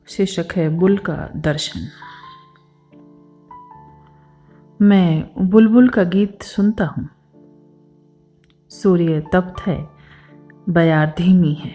शीर्षक है बुल का दर्शन। मैं बुलबुल का गीत सुनता हूँ। सूर्य तप्त है, बयार धीमी है,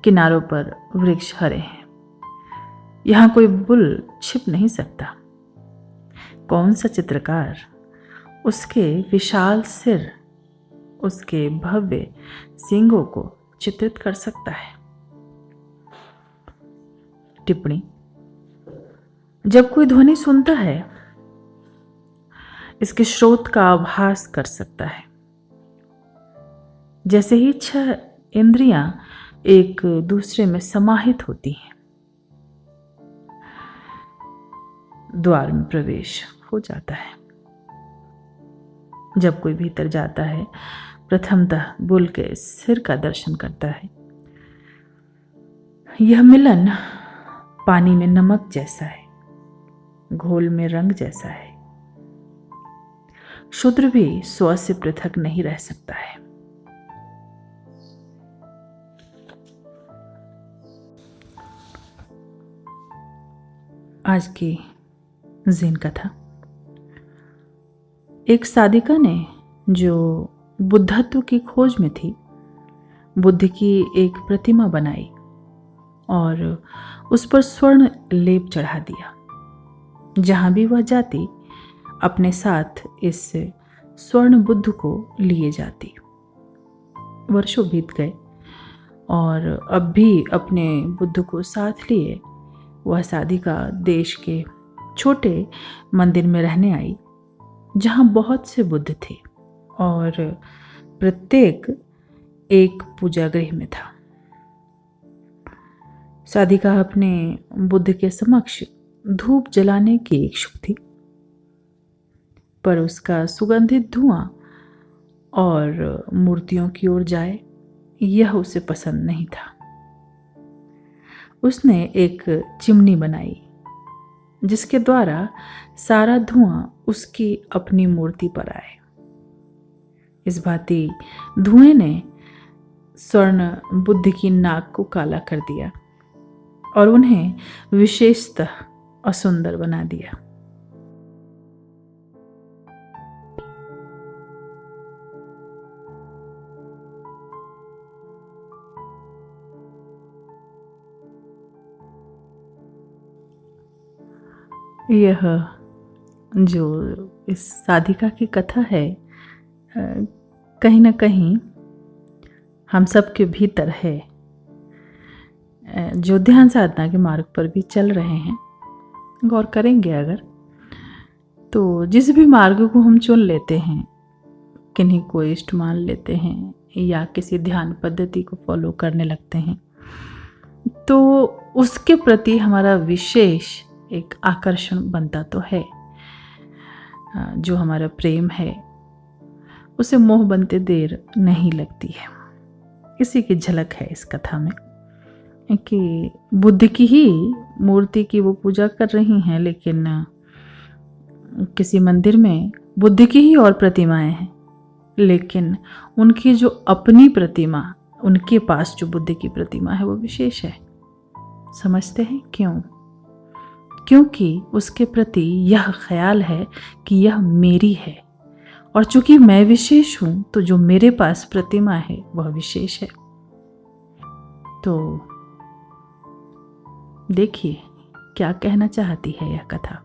किनारों पर वृक्ष हरे हैं। यहाँ कोई बुल छिप नहीं सकता। कौन सा चित्रकार उसके विशाल सिर, उसके भव्य सींगों को चित्रित कर सकता है। टिप्पणी: जब कोई ध्वनि सुनता है, इसके स्रोत का आभास कर सकता है। जैसे ही 6 इंद्रियां एक दूसरे में समाहित होती हैं, द्वार में प्रवेश हो जाता है। जब कोई भीतर जाता है, प्रथमतः बुल के सिर का दर्शन करता है। यह मिलन पानी में नमक जैसा है, घोल में रंग जैसा है। शूद्र भी स्व से पृथक नहीं रह सकता है। आज की ज़ेन कथा। एक साधिका ने, जो बुद्धत्व की खोज में थी, बुद्ध की एक प्रतिमा बनाई और उस पर स्वर्ण लेप चढ़ा दिया। जहां भी वह जाती, अपने साथ इस स्वर्ण बुद्ध को लिए जाती। वर्षों बीत गए और अब भी अपने बुद्ध को साथ लिए वह साधिका देश के छोटे मंदिर में रहने आई, जहां बहुत से बुद्ध थे और प्रत्येक एक पूजा गृह में था। साधिका अपने बुद्ध के समक्ष धूप जलाने की इच्छुक थी, पर उसका सुगंधित धुआं और मूर्तियों की ओर जाए, यह उसे पसंद नहीं था। उसने एक चिमनी बनाई, जिसके द्वारा सारा धुआं उसकी अपनी मूर्ति पर आए। इस भांति धुएं ने स्वर्ण बुद्ध की नाक को काला कर दिया और उन्हें विशेषतः असुंदर बना दिया। यह जो इस साधिका की कथा है, कहीं ना कहीं हम सब के भीतर है। जो ध्यान साधना के मार्ग पर भी चल रहे हैं, गौर करेंगे अगर, तो जिस भी मार्ग को हम चुन लेते हैं, किन्हीं को इष्ट मान लेते हैं या किसी ध्यान पद्धति को फॉलो करने लगते हैं, तो उसके प्रति हमारा विशेष एक आकर्षण बनता तो है। जो हमारा प्रेम है, उसे मोह बनते देर नहीं लगती है। इसी की झलक है इस कथा में कि बुद्ध की ही मूर्ति की वो पूजा कर रही हैं, लेकिन किसी मंदिर में बुद्ध की ही और प्रतिमाएं हैं, लेकिन उनकी जो अपनी प्रतिमा, उनके पास जो बुद्ध की प्रतिमा है, वो विशेष है। समझते हैं क्यों? क्योंकि उसके प्रति यह ख्याल है कि यह मेरी है, और चूंकि मैं विशेष हूं, तो जो मेरे पास प्रतिमा है वह विशेष है। तो देखिए क्या कहना चाहती है यह कथा।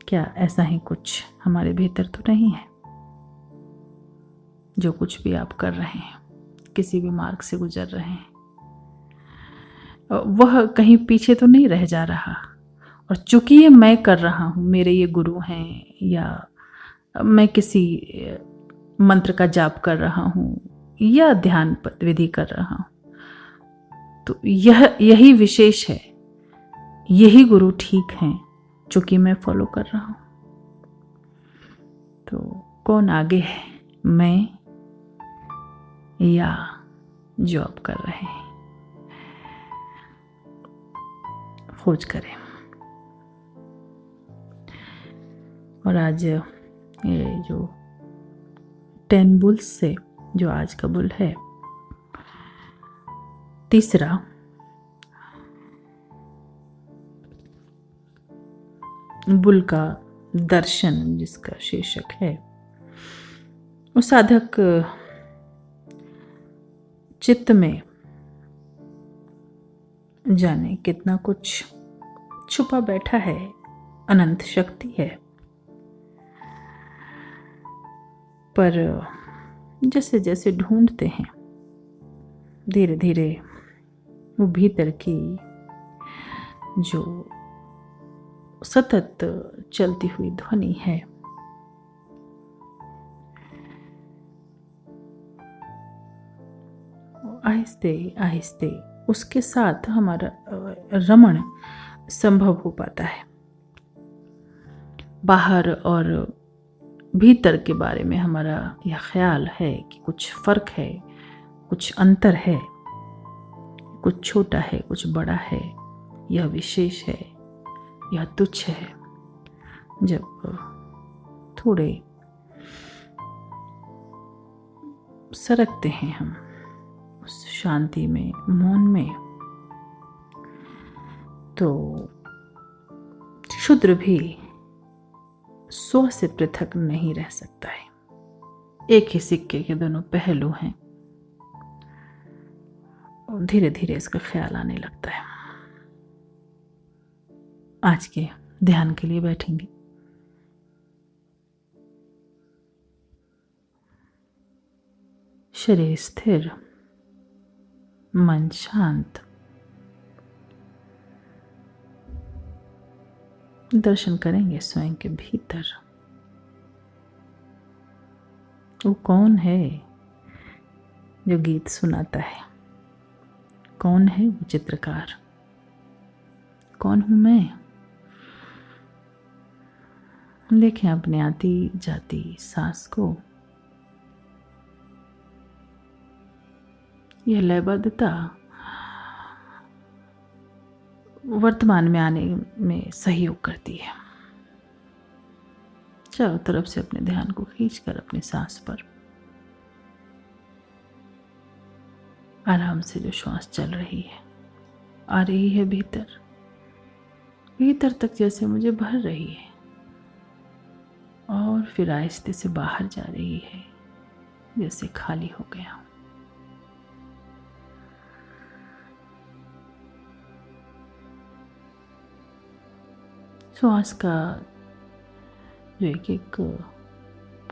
क्या ऐसा ही कुछ हमारे भीतर तो नहीं है? जो कुछ भी आप कर रहे हैं, किसी भी मार्ग से गुजर रहे हैं, वह कहीं पीछे तो नहीं रह जा रहा। और चूंकि ये मैं कर रहा हूँ, मेरे ये गुरु हैं, या मैं किसी मंत्र का जाप कर रहा हूँ या ध्यान विधि कर रहा हूँ, तो यही विशेष है, यही गुरु ठीक हैं, चूंकि मैं फॉलो कर रहा हूँ। तो कौन आगे है, मैं या जो आप कर रहे हैं? खोज करें। और आज ये जो 10 बुल्स से जो आज का बुल है, तीसरा, बुल का दर्शन जिसका शीर्षक है, वो साधक चित्त में जाने कितना कुछ छुपा बैठा है, अनंत शक्ति है। पर जैसे जैसे ढूंढते हैं, धीरे धीरे वो भीतर की जो सतत चलती हुई ध्वनि है, आहिस्ते आहिस्ते उसके साथ हमारा रमण संभव हो पाता है। बाहर और भीतर के बारे में हमारा यह ख्याल है कि कुछ फर्क है, कुछ अंतर है, कुछ छोटा है, कुछ बड़ा है, यह विशेष है, यह तुच्छ है। जब थोड़े सरकते हैं हम उस शांति में, मौन में, तो क्षुद्र भी स्व से पृथक नहीं रह सकता है। एक ही सिक्के के दोनों पहलू हैं और धीरे धीरे इसका ख्याल आने लगता है। आज के ध्यान के लिए बैठेंगे। शरीर स्थिर, मन शांत। दर्शन करेंगे स्वयं के भीतर। वो कौन है जो गीत सुनाता है? कौन है वो चित्रकार? कौन हूं मैं? देखें अपने आती जाती सांस को। यह लयबद्धता वर्तमान में आने में सहयोग करती है। चारों तरफ से अपने ध्यान को खींचकर अपनी सांस पर आराम से जो श्वास चल रही है, आ रही है भीतर, भीतर तक जैसे मुझे भर रही है और फिर आहिस्ते से बाहर जा रही है, जैसे खाली हो गया हूं। श्वास का जो एक एक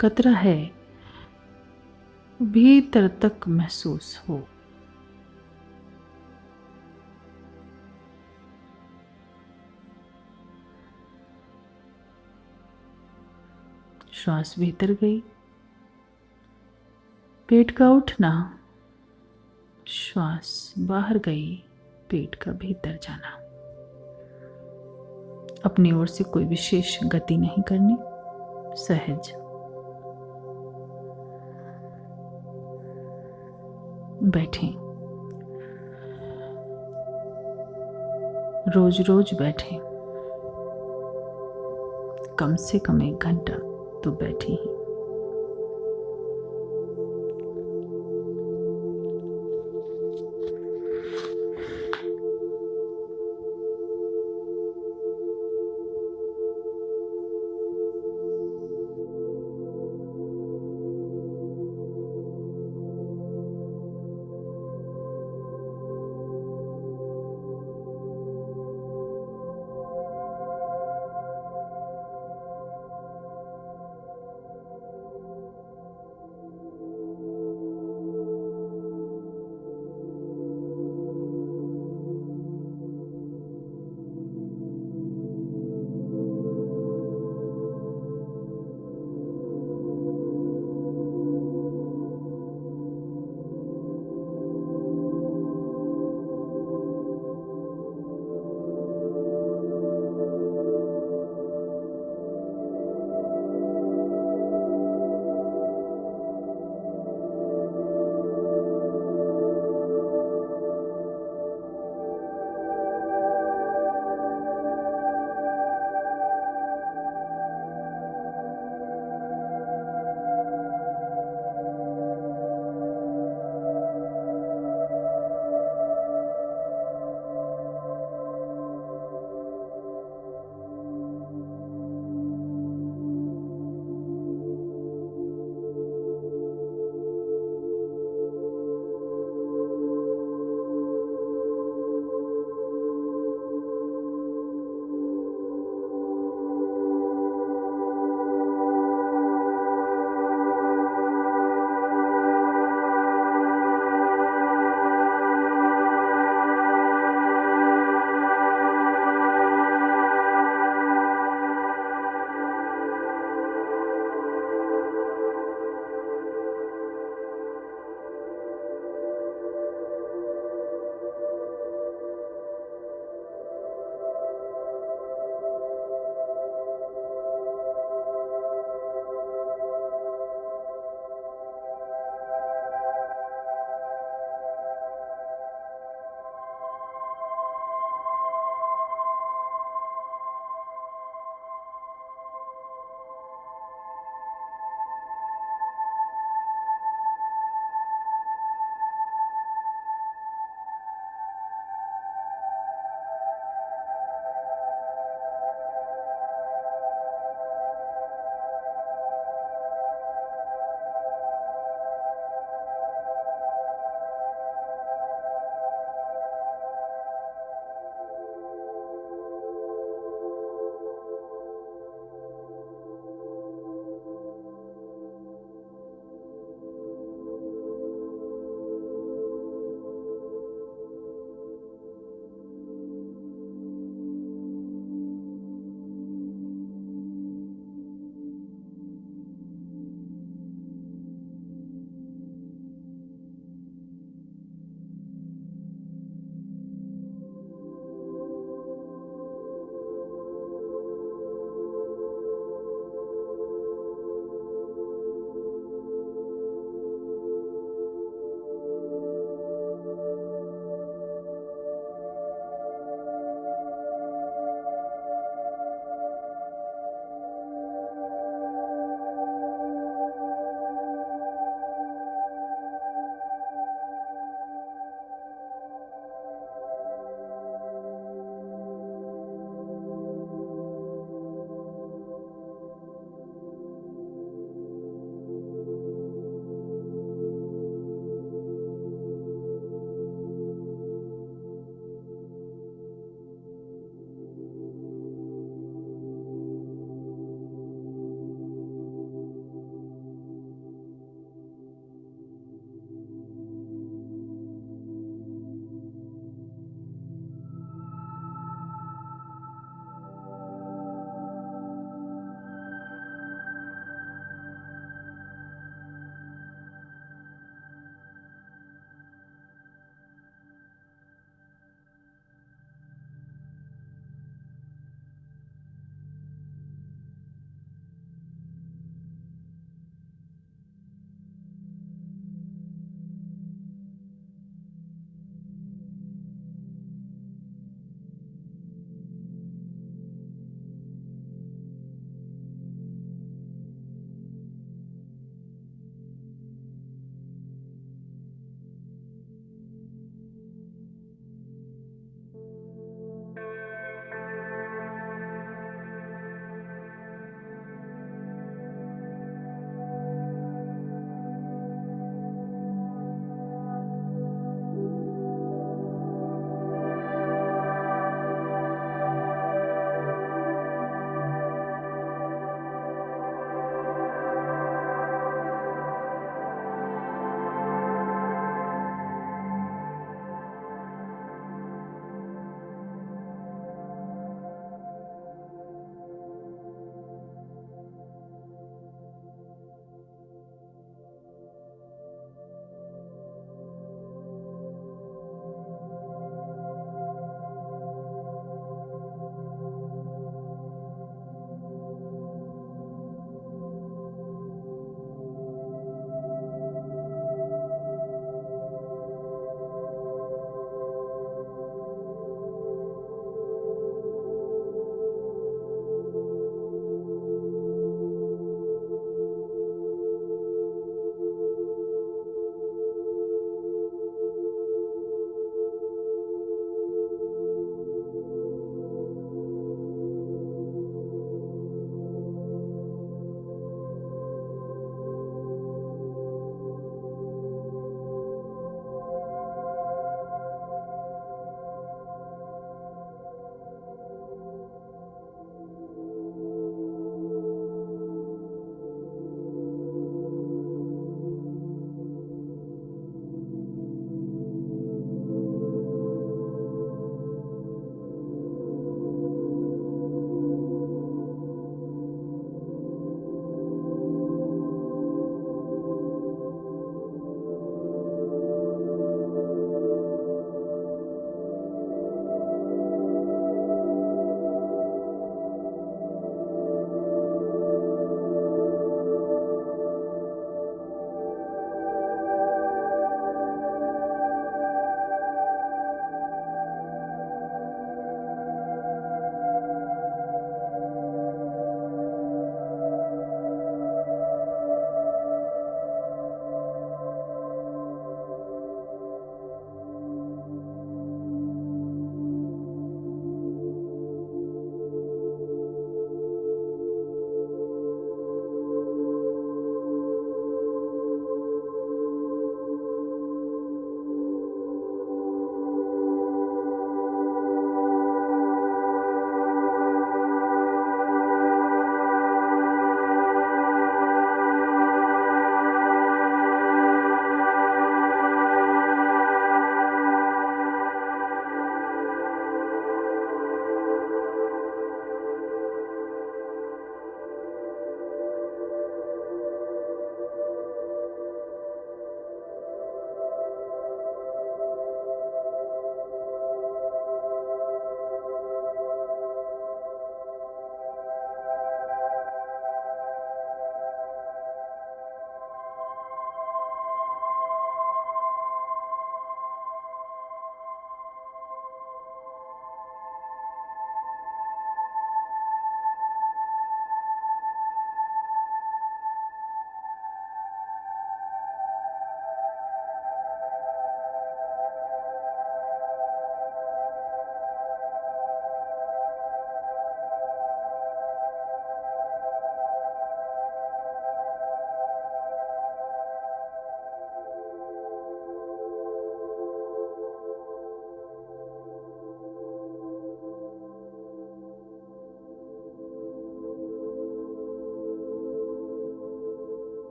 कतरा है भीतर तक महसूस हो। श्वास भीतर गई, पेट का उठना, श्वास बाहर गई, पेट का भीतर जाना। अपनी ओर से कोई विशेष गति नहीं करनी, सहज। बैठें, रोज रोज बैठें, कम से कम 1 घंटा तो बैठे ही।